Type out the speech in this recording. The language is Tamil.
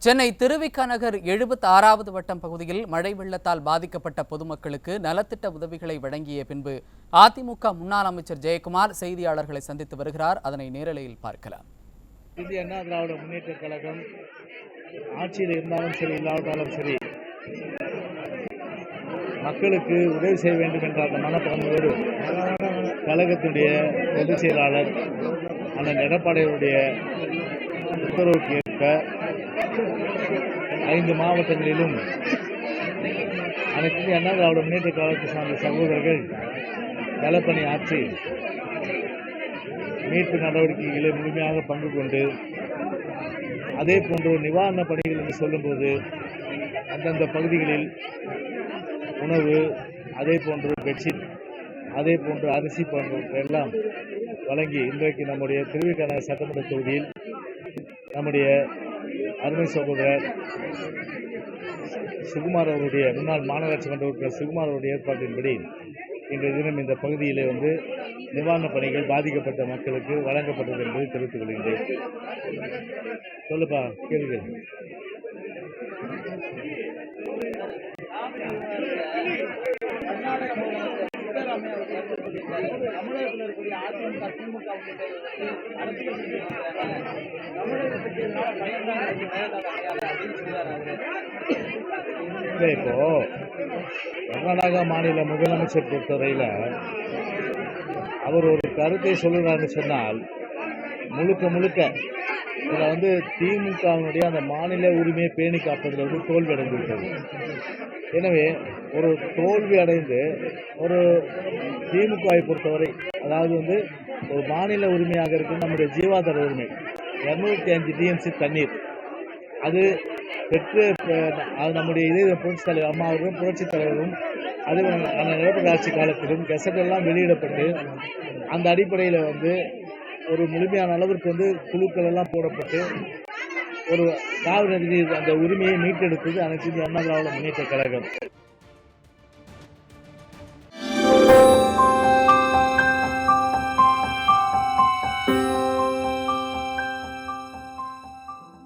சென்னை திருவிக நகர் 76வது வட்டம் பகுதியில் மழை வெள்ளத்தால் பாதிக்கப்பட்ட பொதுமக்களுக்கு நலத்திட்ட உதவிகளை வழங்கிய பின்பு அதிமுக முன்னாள் அமைச்சர் ஜெயக்குமார் செய்தியாளர்களை சந்தித்து வருகிறார். அதனை நேரலையில் பார்க்கலாம். இந்திய அண்ணா திராவிட முன்னேற்ற கழகம் ஆட்சியில் இருந்தாலும் சரி இல்லாவிட்டாலும் சரி மக்களுக்கு உதவி செய்ய வேண்டும் என்ற அந்த மனப்பான்மையோடு கழகத்துடைய பொதுச் செயலாளர் அண்ணன் எடப்பாடியுடைய உத்தரவுக்கு ஏற்ப 5 மாவட்டங்களிலும் அனைத்து இந்திய அண்ணா திராவிட முன்னேற்ற கழகத்தை சார்ந்த சகோதரர்கள் களப்பணி ஆற்றி மீட்பு நடவடிக்கைகளை முழுமையாக பங்கு கொண்டு அதே போன்று நிவாரணப் பணிகள் என்று சொல்லும்போது அந்தந்த பகுதிகளில் உணவு, அதே போன்று பெட்ஷீட், அதே போன்று அரிசி போன்றவற்றையெல்லாம் வழங்கி இன்றைக்கு நம்முடைய திருவிக நகர் சட்டமன்ற தொகுதியில் நம்முடைய அருமை சகோதரர் சுகுமார் அவருடைய முன்னாள் மாநகராட்சி மன்ற உறுப்பினர் சுகுமார் அவருடைய ஏற்பாட்டின்படி இன்றைய தினம் இந்த பகுதியிலே நிவாரணப் பணிகள் பாதிக்கப்பட்ட மக்களுக்கு வழங்கப்பட்டது என்பதை தெரிவித்துக் கொள்கின்றேன். சொல்லுப்பா, கேளுங்கள். இப்போ கர்நாடகா மாநில முதலமைச்சர் பொறுத்தவரையில் அவர் ஒரு கருத்தை சொல்லுறாருன்னு சொன்னால் முழுக்க இதில் திமுகவினுடைய அந்த மாநில உரிமையை பேணி காப்பதில் தோல்வி அடைந்துவிட்டது. எனவே ஒரு தோல்வி அடைந்து ஒரு திமுகவை பொறுத்தவரை அதாவது ஒரு மாநில உரிமையாக இருக்குது நம்முடைய ஜீவாதார உரிமை 205 டிஎம்சி தண்ணீர் அது பெற்று அது நம்முடைய இதே புரட்சித் தலைவர் அம்மா அவர்களும் புரட்சித் தலைவரும் அது எடப்பாடி ஆட்சி காலத்திலும் கெசட்டெல்லாம் வெளியிடப்பட்டு அந்த அடிப்படையில் ஒரு முழுமையான அளவிற்கு குழுக்கள் எல்லாம் போடப்பட்டு ஒரு காவிரி நதி அந்த உரிமையை மீட்டெடுத்தது அனைத்து இந்திய அண்ணா திராவிட முன்னேற்ற கழகம்.